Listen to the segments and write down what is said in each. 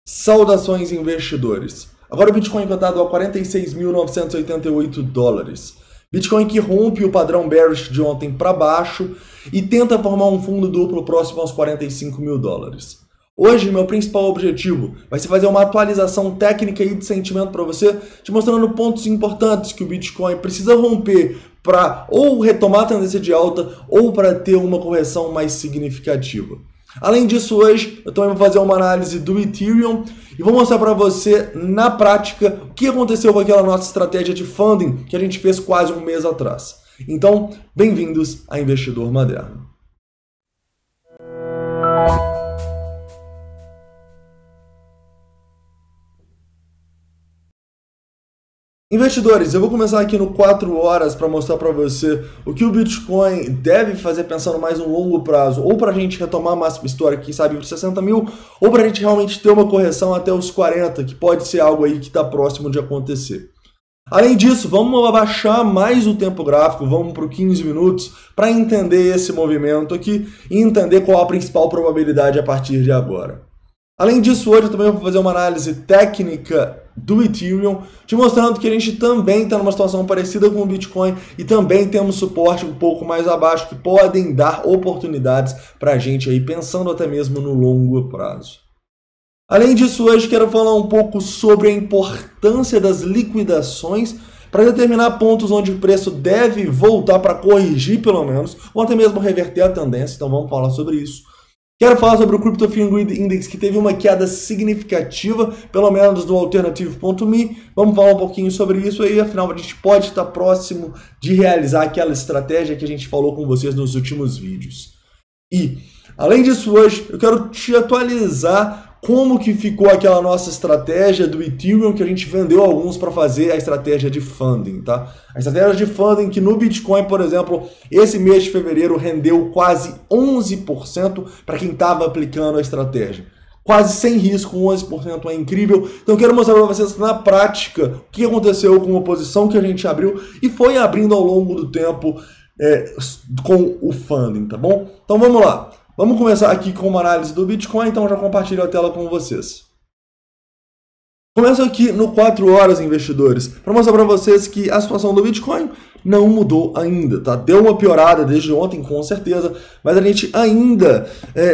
Saudações, investidores! Agora o Bitcoin cotado a 46.988 dólares. Bitcoin que rompe o padrão bearish de ontem para baixo e tenta formar um fundo duplo próximo aos 45 mil dólares. Hoje, meu principal objetivo vai ser fazer uma atualização técnica e de sentimento para você, te mostrando pontos importantes que o Bitcoin precisa romper para ou retomar a tendência de alta ou para ter uma correção mais significativa. Além disso, hoje eu também vou fazer uma análise do Ethereum e vou mostrar para você, na prática, o que aconteceu com aquela nossa estratégia de funding que a gente fez quase um mês atrás. Então, bem-vindos a Investidor Moderno. Investidores, eu vou começar aqui no 4 horas para mostrar para você o que o Bitcoin deve fazer pensando mais no longo prazo, ou para a gente retomar a máxima histórica, quem sabe os 60 mil, ou para a gente realmente ter uma correção até os 40, que pode ser algo aí que está próximo de acontecer. Além disso, vamos abaixar mais o tempo gráfico, vamos para 15 minutos, para entender esse movimento aqui e entender qual a principal probabilidade a partir de agora. Além disso, hoje eu também vou fazer uma análise técnica do Ethereum, te mostrando que a gente também está numa situação parecida com o Bitcoin e também temos suporte um pouco mais abaixo que podem dar oportunidades para a gente aí, pensando até mesmo no longo prazo. Além disso, hoje quero falar um pouco sobre a importância das liquidações para determinar pontos onde o preço deve voltar para corrigir pelo menos, ou até mesmo reverter a tendência, então vamos falar sobre isso. Quero falar sobre o Crypto Fear and Greed Index, que teve uma queda significativa, pelo menos do Alternative.me. Vamos falar um pouquinho sobre isso aí, afinal a gente pode estar próximo de realizar aquela estratégia que a gente falou com vocês nos últimos vídeos. E, além disso, hoje eu quero te atualizar como que ficou aquela nossa estratégia do Ethereum, que a gente vendeu alguns para fazer a estratégia de funding, tá? A estratégia de funding que no Bitcoin, por exemplo, esse mês de fevereiro rendeu quase 11% para quem estava aplicando a estratégia. Quase sem risco, 11% é incrível. Então eu quero mostrar para vocês na prática o que aconteceu com a posição que a gente abriu e foi abrindo ao longo do tempo com o funding, tá bom? Então vamos lá. Vamos começar aqui com uma análise do Bitcoin, então já compartilho a tela com vocês. Começo aqui no 4 horas, investidores, para mostrar para vocês que a situação do Bitcoin não mudou ainda, tá? Deu uma piorada desde ontem, com certeza, mas a gente ainda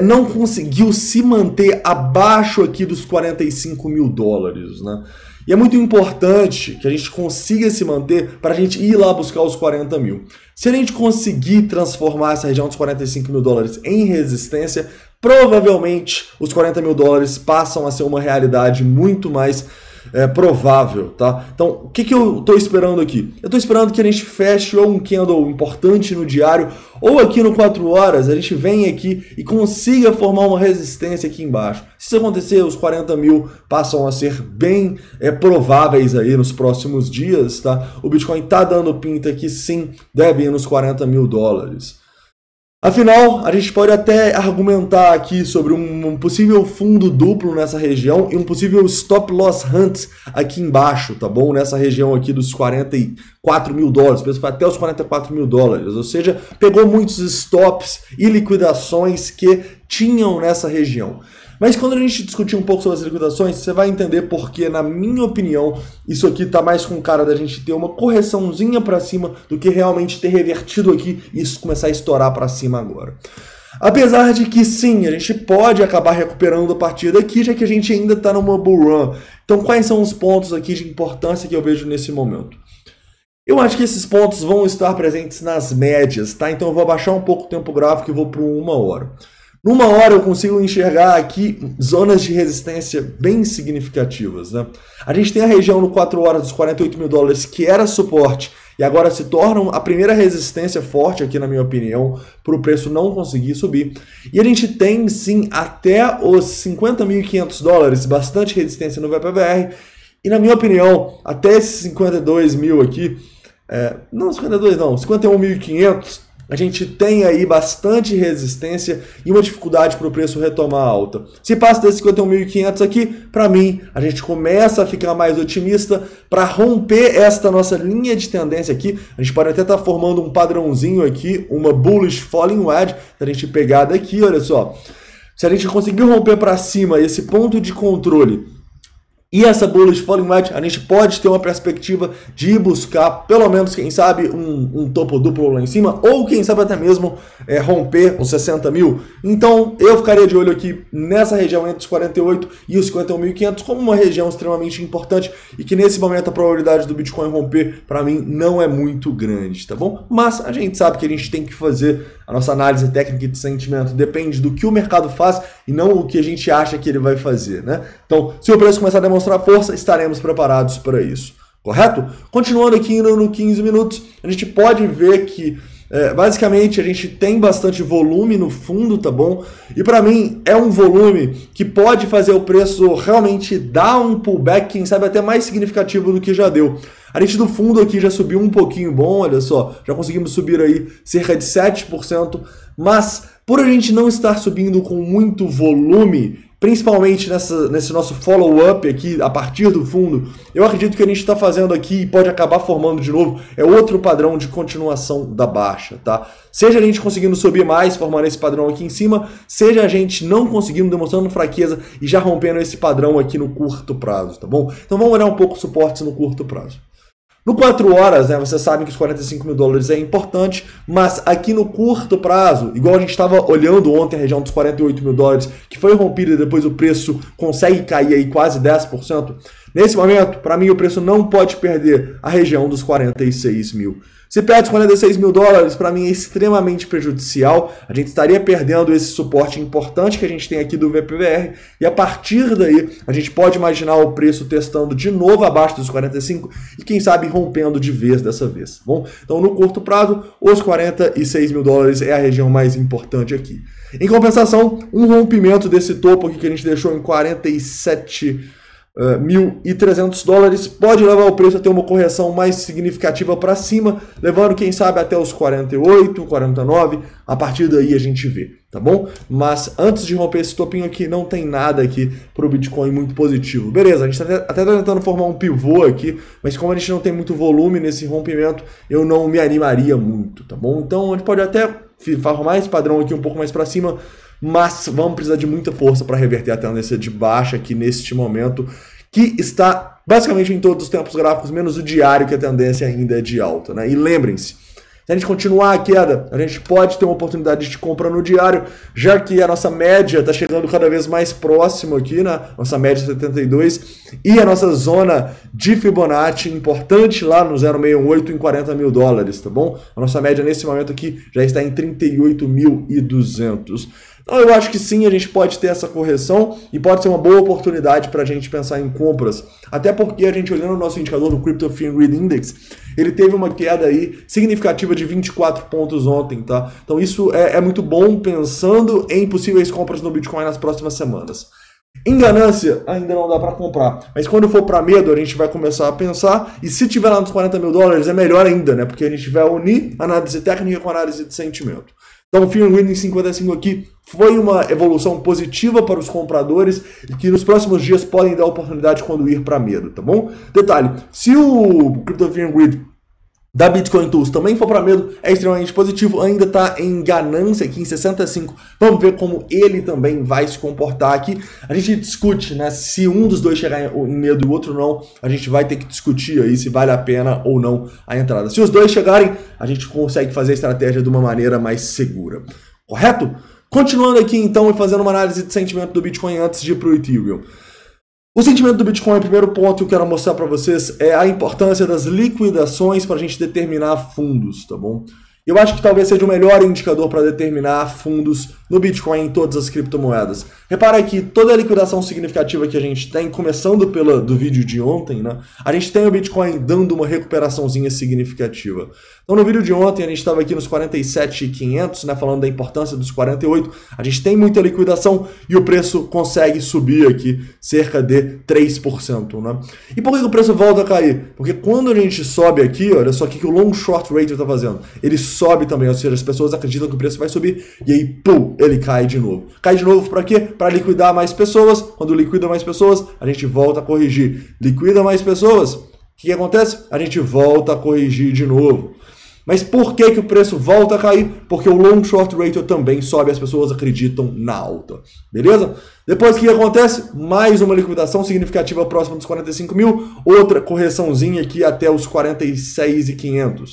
não conseguiu se manter abaixo aqui dos 45 mil dólares, né? E é muito importante que a gente consiga se manter para a gente ir lá buscar os 40 mil. Se a gente conseguir transformar essa região dos 45 mil dólares em resistência, provavelmente os 40 mil dólares passam a ser uma realidade muito mais provável, tá? Então, o que eu estou esperando aqui? Eu estou esperando que a gente feche ou um candle importante no diário, ou aqui no 4 horas, a gente vem aqui e consiga formar uma resistência aqui embaixo. Se isso acontecer, os 40 mil passam a ser bem prováveis aí nos próximos dias, tá? O Bitcoin tá dando pinta que sim, deve ir nos 40 mil dólares. Afinal, a gente pode até argumentar aqui sobre um possível fundo duplo nessa região e um possível stop loss hunt aqui embaixo, tá bom? Nessa região aqui dos 44 mil dólares, foi até os 44 mil dólares, ou seja, pegou muitos stops e liquidações que tinham nessa região. Mas quando a gente discutir um pouco sobre as liquidações, você vai entender porque, na minha opinião, isso aqui tá mais com cara da gente ter uma correçãozinha para cima do que realmente ter revertido aqui e isso começar a estourar para cima agora. Apesar de que sim, a gente pode acabar recuperando a partir daqui, já que a gente ainda está numa bull run. Então quais são os pontos aqui de importância que eu vejo nesse momento? Eu acho que esses pontos vão estar presentes nas médias, tá? Então eu vou abaixar um pouco o tempo gráfico e vou para 1 hora. Numa hora eu consigo enxergar aqui zonas de resistência bem significativas, né? A gente tem a região no 4 horas dos 48 mil dólares que era suporte e agora se torna a primeira resistência forte aqui, na minha opinião, para o preço não conseguir subir. E a gente tem sim até os 50.500 dólares, bastante resistência no VPVR. E na minha opinião, até esses 52 mil aqui, não 52 não, 51.500, a gente tem aí bastante resistência e uma dificuldade para o preço retomar alta. Se passa desses 51.500 aqui, para mim, a gente começa a ficar mais otimista para romper esta nossa linha de tendência aqui. A gente pode até estar formando um padrãozinho aqui, uma bullish falling wedge, se a gente pegar daqui, olha só. Se a gente conseguir romper para cima esse ponto de controle e essa bullish falling wedge, a gente pode ter uma perspectiva de ir buscar, pelo menos, quem sabe, um topo duplo lá em cima, ou quem sabe até mesmo romper os 60 mil. Então, eu ficaria de olho aqui nessa região entre os 48 e os 51.500 como uma região extremamente importante e que nesse momento a probabilidade do Bitcoin romper, para mim, não é muito grande, tá bom? Mas a gente sabe que a gente tem que fazer a nossa análise técnica de sentimento, depende do que o mercado faz e não o que a gente acha que ele vai fazer, né? Então, se o preço começar a demonstrar força, estaremos preparados para isso, correto? Continuando aqui no 15 minutos, a gente pode ver que basicamente a gente tem bastante volume no fundo, tá bom? E para mim é um volume que pode fazer o preço realmente dar um pullback, quem sabe até mais significativo do que já deu. A gente do fundo aqui já subiu um pouquinho bom, olha só, já conseguimos subir aí cerca de 7%, mas por a gente não estar subindo com muito volume, principalmente nesse nosso follow-up aqui a partir do fundo, eu acredito que a gente está fazendo aqui e pode acabar formando de novo, é outro padrão de continuação da baixa, tá? Seja a gente conseguindo subir mais, formando esse padrão aqui em cima, seja a gente não conseguindo, demonstrando fraqueza e já rompendo esse padrão aqui no curto prazo, tá bom? Então vamos olhar um pouco os suportes no curto prazo. No 4 horas, né, vocês sabem que os 45 mil dólares é importante, mas aqui no curto prazo, igual a gente estava olhando ontem a região dos 48 mil dólares, que foi rompida e depois o preço consegue cair aí quase 10%, nesse momento, para mim, o preço não pode perder a região dos 46 mil. Se perde os 46 mil dólares, para mim é extremamente prejudicial. A gente estaria perdendo esse suporte importante que a gente tem aqui do VPVR. E a partir daí, a gente pode imaginar o preço testando de novo abaixo dos 45 e quem sabe rompendo de vez dessa vez. Tá bom? Então, no curto prazo, os 46 mil dólares é a região mais importante aqui. Em compensação, um rompimento desse topo aqui que a gente deixou em 47.300 dólares pode levar o preço a ter uma correção mais significativa para cima, levando quem sabe até os 48, 49, a partir daí a gente vê, tá bom? Mas antes de romper esse topinho aqui, não tem nada aqui para o Bitcoin muito positivo. Beleza, a gente até tá tentando formar um pivô aqui, mas como a gente não tem muito volume nesse rompimento, eu não me animaria muito, tá bom? Então a gente pode até formar esse padrão aqui um pouco mais para cima, mas vamos precisar de muita força para reverter a tendência de baixa aqui neste momento, que está basicamente em todos os tempos gráficos, menos o diário, que a tendência ainda é de alta, né? E lembrem-se, se a gente continuar a queda, a gente pode ter uma oportunidade de compra no diário, já que a nossa média está chegando cada vez mais próximo aqui, né? Nossa média 72, e a nossa zona de Fibonacci importante lá no 0,618 em 40 mil dólares, tá bom? A nossa média nesse momento aqui já está em 38.200. Então eu acho que sim, a gente pode ter essa correção e pode ser uma boa oportunidade para a gente pensar em compras. Até porque a gente olhando o nosso indicador do Crypto Fear and Greed Index, ele teve uma queda aí significativa de 24 pontos ontem, tá? Então isso é muito bom pensando em possíveis compras no Bitcoin nas próximas semanas. Em ganância, ainda não dá para comprar, mas quando for para medo, a gente vai começar a pensar, e se tiver lá nos 40 mil dólares é melhor ainda, né? Porque a gente vai unir análise técnica com análise de sentimento. Então, o Fear and Greed em 55 aqui foi uma evolução positiva para os compradores e que nos próximos dias podem dar oportunidade quando ir para medo, tá bom? Detalhe, se o Crypto Fear and Greed da Bitcoin Tools também for para medo, é extremamente positivo, ainda está em ganância aqui em 65, vamos ver como ele também vai se comportar aqui. A gente discute, né, se um dos dois chegar em medo e o outro não, a gente vai ter que discutir aí se vale a pena ou não a entrada. Se os dois chegarem, a gente consegue fazer a estratégia de uma maneira mais segura, correto? Continuando aqui então e fazendo uma análise de sentimento do Bitcoin antes de ir para o Ethereum. O sentimento do Bitcoin, o primeiro ponto que eu quero mostrar para vocês é a importância das liquidações para a gente determinar fundos, tá bom? Eu acho que talvez seja o melhor indicador para determinar fundos no Bitcoin em todas as criptomoedas. Repara que toda a liquidação significativa que a gente tem, começando do vídeo de ontem, né? A gente tem o Bitcoin dando uma recuperaçãozinha significativa. Então no vídeo de ontem a gente estava aqui nos 47.500, né? Falando da importância dos 48. A gente tem muita liquidação e o preço consegue subir aqui cerca de 3%, né? E por que o preço volta a cair? Porque quando a gente sobe aqui, olha só o que o long short rate está fazendo. Ele sobe também, ou seja, as pessoas acreditam que o preço vai subir e aí, pum, ele cai de novo. Cai de novo para quê? Para liquidar mais pessoas. Quando liquida mais pessoas, a gente volta a corrigir. Liquida mais pessoas, o que acontece? A gente volta a corrigir de novo. Mas por que o preço volta a cair? Porque o long short ratio também sobe, as pessoas acreditam na alta. Beleza? Depois o que acontece? Mais uma liquidação significativa próxima dos 45 mil, outra correçãozinha aqui até os 46.500.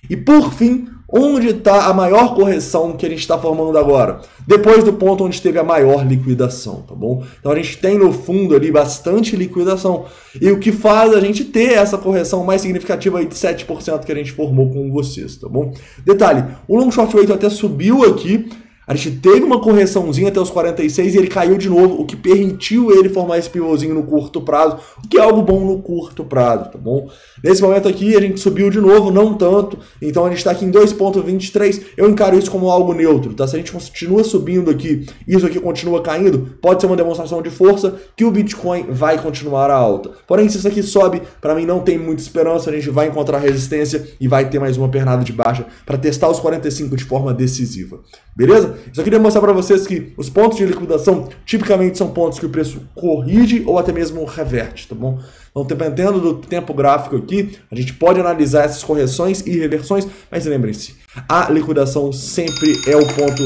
E por fim, onde está a maior correção que a gente está formando agora? Depois do ponto onde teve a maior liquidação, tá bom? Então a gente tem no fundo ali bastante liquidação. E o que faz a gente ter essa correção mais significativa aí de 7% que a gente formou com vocês, tá bom? Detalhe, o long short rate até subiu aqui. A gente teve uma correçãozinha até os 46 e ele caiu de novo, o que permitiu ele formar esse pivôzinho no curto prazo, o que é algo bom no curto prazo, tá bom? Nesse momento aqui a gente subiu de novo, não tanto, então a gente está aqui em 2,23, eu encaro isso como algo neutro, tá? Se a gente continua subindo aqui e isso aqui continua caindo, pode ser uma demonstração de força que o Bitcoin vai continuar a alta. Porém, se isso aqui sobe, para mim não tem muita esperança, a gente vai encontrar resistência e vai ter mais uma pernada de baixa para testar os 45 de forma decisiva. Beleza? Só queria mostrar para vocês que os pontos de liquidação tipicamente são pontos que o preço corrige ou até mesmo reverte, tá bom? Então, dependendo do tempo gráfico aqui, a gente pode analisar essas correções e reversões, mas lembrem-se, a liquidação sempre é o ponto,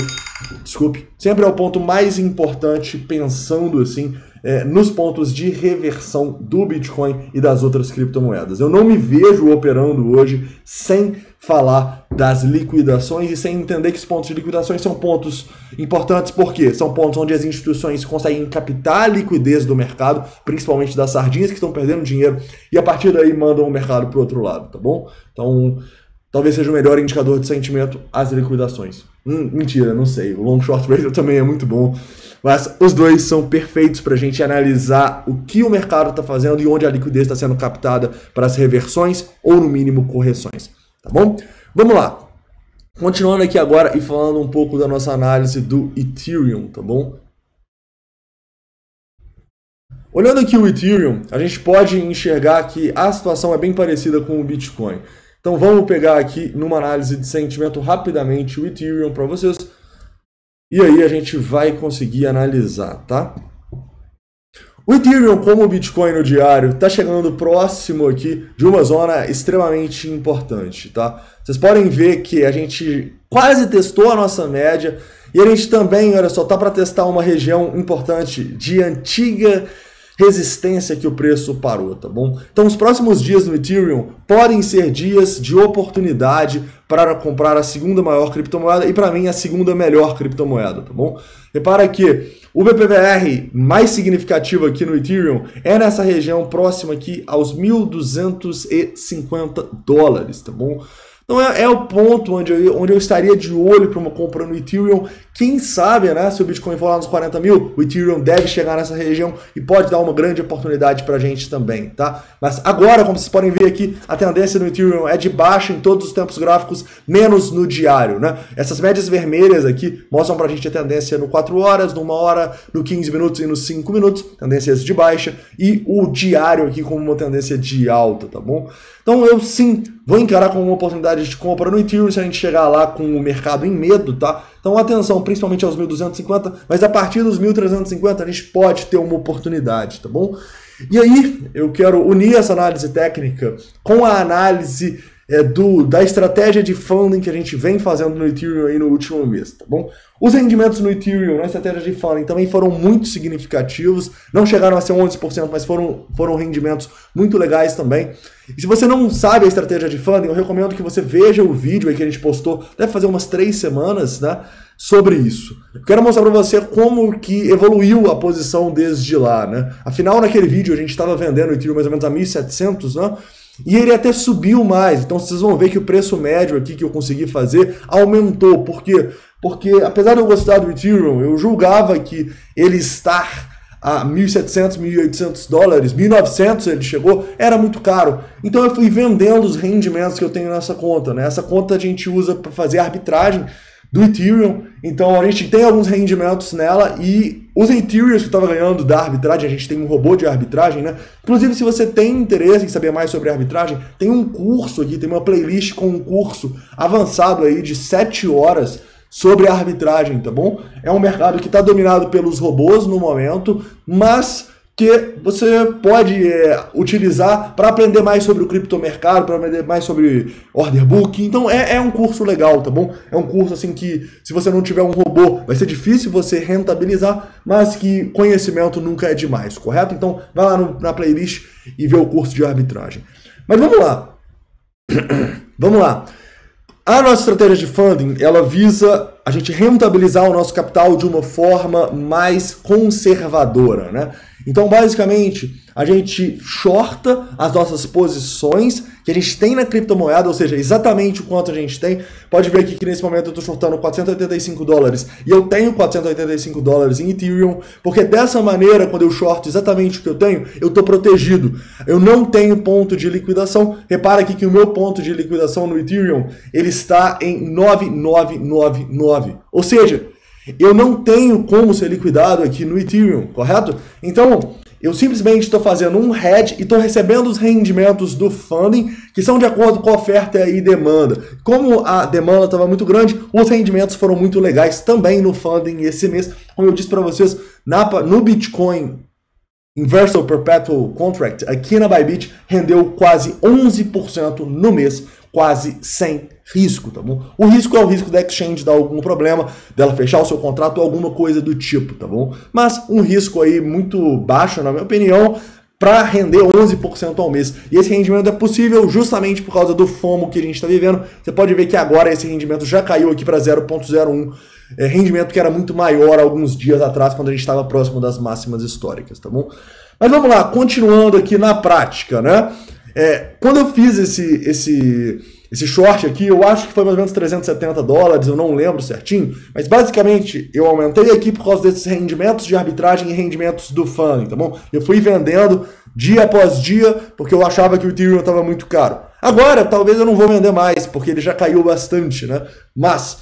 sempre é o ponto mais importante pensando assim, nos pontos de reversão do Bitcoin e das outras criptomoedas. Eu não me vejo operando hoje sem falar das liquidações e sem entender que os pontos de liquidações são pontos importantes, porque são pontos onde as instituições conseguem captar a liquidez do mercado, principalmente das sardinhas que estão perdendo dinheiro, e a partir daí mandam o mercado para o outro lado, tá bom? Então, talvez seja o melhor indicador de sentimento as liquidações. Mentira, não sei. O long short ratio também é muito bom. Mas os dois são perfeitos para a gente analisar o que o mercado está fazendo e onde a liquidez está sendo captada para as reversões ou, no mínimo, correções. Tá bom? Vamos lá. Continuando aqui agora e falando um pouco da nossa análise do Ethereum, tá bom? Olhando aqui o Ethereum, a gente pode enxergar que a situação é bem parecida com o Bitcoin. Então vamos pegar aqui numa análise de sentimento rapidamente o Ethereum para vocês. E aí a gente vai conseguir analisar, tá? O Ethereum, como o Bitcoin no diário, está chegando próximo aqui de uma zona extremamente importante, tá? Vocês podem ver que a gente quase testou a nossa média e a gente também, olha só, tá para testar uma região importante de antiga resistência que o preço parou, tá bom? Então os próximos dias no Ethereum podem ser dias de oportunidade para comprar a segunda maior criptomoeda e para mim a segunda melhor criptomoeda, tá bom? Repara que o BPVR mais significativo aqui no Ethereum é nessa região próxima aqui aos 1.250 dólares, tá bom? Então é o ponto onde eu estaria de olho para uma compra no Ethereum. Quem sabe, né, se o Bitcoin for lá nos 40 mil, o Ethereum deve chegar nessa região e pode dar uma grande oportunidade para a gente também, tá? Mas agora, como vocês podem ver aqui, a tendência no Ethereum é de baixa em todos os tempos gráficos, menos no diário, né? Essas médias vermelhas aqui mostram para a gente a tendência no 4 horas, no 1 hora, no 15 minutos e nos 5 minutos, tendências de baixa, e o diário aqui como uma tendência de alta, tá bom? Então eu sim vou encarar como uma oportunidade de compra no Ethereum se a gente chegar lá com o mercado em medo, tá? Então atenção, principalmente aos 1.250, mas a partir dos 1.350 a gente pode ter uma oportunidade, tá bom? E aí eu quero unir essa análise técnica com a análise da estratégia de funding que a gente vem fazendo no Ethereum aí no último mês, tá bom? Os rendimentos no Ethereum, na estratégia de funding, também foram muito significativos, não chegaram a ser 11%, mas foram rendimentos muito legais também. E se você não sabe a estratégia de funding, eu recomendo que você veja o vídeo aí que a gente postou, deve fazer umas 3 semanas, né, sobre isso. Eu quero mostrar para você como que evoluiu a posição desde lá, né? Afinal, naquele vídeo a gente estava vendendo o Ethereum mais ou menos a 1.700, né? E ele até subiu mais, então vocês vão ver que o preço médio aqui que eu consegui fazer aumentou. Por quê? Porque apesar de eu gostar do Ethereum, eu julgava que ele estar a 1.700, 1.800 dólares, 1.900 ele chegou, era muito caro. Então eu fui vendendo os rendimentos que eu tenho nessa conta, né? Essa conta a gente usa para fazer arbitragem do Ethereum, então a gente tem alguns rendimentos nela e os Ethereums que eu estava ganhando da arbitragem, a gente tem um robô de arbitragem, né? Inclusive, se você tem interesse em saber mais sobre arbitragem, tem um curso aqui, tem uma playlist com um curso avançado aí de 7 horas sobre a arbitragem, tá bom? É um mercado que está dominado pelos robôs no momento, mas que você pode utilizar para aprender mais sobre o criptomercado, para aprender mais sobre order book. Então é um curso legal, tá bom? É um curso assim que, se você não tiver um robô, vai ser difícil você rentabilizar, mas que conhecimento nunca é demais, correto? Então vai lá na playlist e vê o curso de arbitragem. Mas vamos lá. Vamos lá. A nossa estratégia de funding, ela visa a gente rentabilizar o nosso capital de uma forma mais conservadora, né? Então, basicamente, a gente shorta as nossas posições que a gente tem na criptomoeda, ou seja, exatamente o quanto a gente tem. Pode ver aqui que nesse momento eu estou shortando $485 e eu tenho $485 em Ethereum, porque dessa maneira, quando eu shorto exatamente o que eu tenho, eu estou protegido. Eu não tenho ponto de liquidação. Repara aqui que o meu ponto de liquidação no Ethereum, ele está em 9,999. Ou seja, eu não tenho como ser liquidado aqui no Ethereum, correto? Então, eu simplesmente estou fazendo um hedge e estou recebendo os rendimentos do funding, que são de acordo com a oferta e demanda. Como a demanda estava muito grande, os rendimentos foram muito legais também no funding esse mês. Como eu disse para vocês, no Bitcoin Inversor Perpetual Contract, aqui na Bybit, rendeu quase 11% no mês, quase sem risco, tá bom? O risco é o risco da exchange dar algum problema, dela fechar o seu contrato ou alguma coisa do tipo, tá bom? Mas um risco aí muito baixo, na minha opinião, para render 11% ao mês. E esse rendimento é possível justamente por causa do FOMO que a gente está vivendo. Você pode ver que agora esse rendimento já caiu aqui para 0,01, rendimento que era muito maior alguns dias atrás, quando a gente estava próximo das máximas históricas, tá bom? Mas vamos lá, continuando aqui na prática, né? Quando eu fiz esse short aqui, eu acho que foi mais ou menos $370, eu não lembro certinho, mas basicamente eu aumentei aqui por causa desses rendimentos de arbitragem e rendimentos do funding, tá bom? Eu fui vendendo dia após dia porque eu achava que o Ethereum estava muito caro. Agora, talvez eu não vou vender mais, porque ele já caiu bastante, né? Mas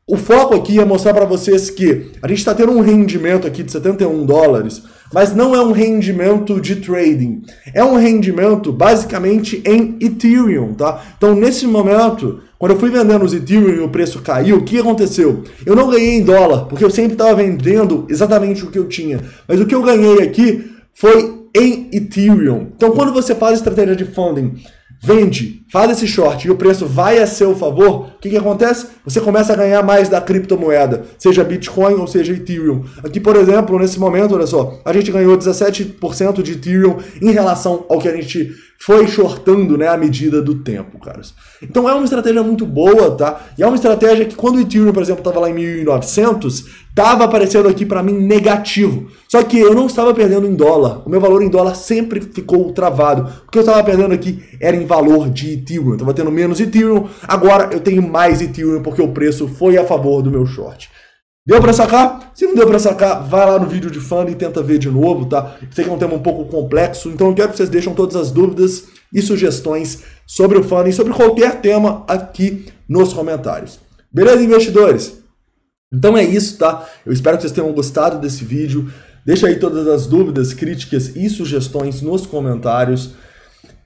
o foco aqui é mostrar para vocês que a gente está tendo um rendimento aqui de $71, mas não é um rendimento de trading. É um rendimento basicamente em Ethereum, tá? Então, nesse momento, quando eu fui vendendo os Ethereum e o preço caiu, o que aconteceu? Eu não ganhei em dólar, porque eu sempre estava vendendo exatamente o que eu tinha. Mas o que eu ganhei aqui foi em Ethereum. Então, quando você faz estratégia de funding, vende, faz esse short e o preço vai a seu favor, o que acontece? Você começa a ganhar mais da criptomoeda, seja Bitcoin ou seja Ethereum. Aqui, por exemplo, nesse momento, olha só, a gente ganhou 17% de Ethereum em relação ao que a gente foi shortando, né, à medida do tempo, caras. Então é uma estratégia muito boa, tá? E é uma estratégia que quando o Ethereum, por exemplo, estava lá em 1.900, estava aparecendo aqui para mim negativo. Só que eu não estava perdendo em dólar. O meu valor em dólar sempre ficou travado. O que eu estava perdendo aqui era em valor de Ethereum. Eu estava tendo menos Ethereum, agora eu tenho mais Ethereum porque o preço foi a favor do meu short. Deu para sacar? Se não deu para sacar, vai lá no vídeo de funding e tenta ver de novo, tá? Sei que é um tema um pouco complexo, então eu quero que vocês deixem todas as dúvidas e sugestões sobre o funding, sobre qualquer tema aqui nos comentários. Beleza, investidores? Então é isso, tá? Eu espero que vocês tenham gostado desse vídeo. Deixa aí todas as dúvidas, críticas e sugestões nos comentários.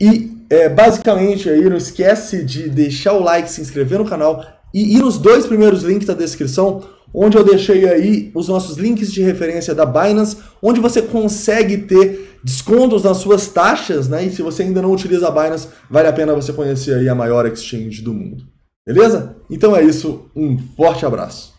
E basicamente aí não esquece de deixar o like, se inscrever no canal e ir nos 2 primeiros links da descrição, onde eu deixei aí os nossos links de referência da Binance, onde você consegue ter descontos nas suas taxas, né? E se você ainda não utiliza a Binance, vale a pena você conhecer aí a maior exchange do mundo. Beleza? Então é isso, um forte abraço.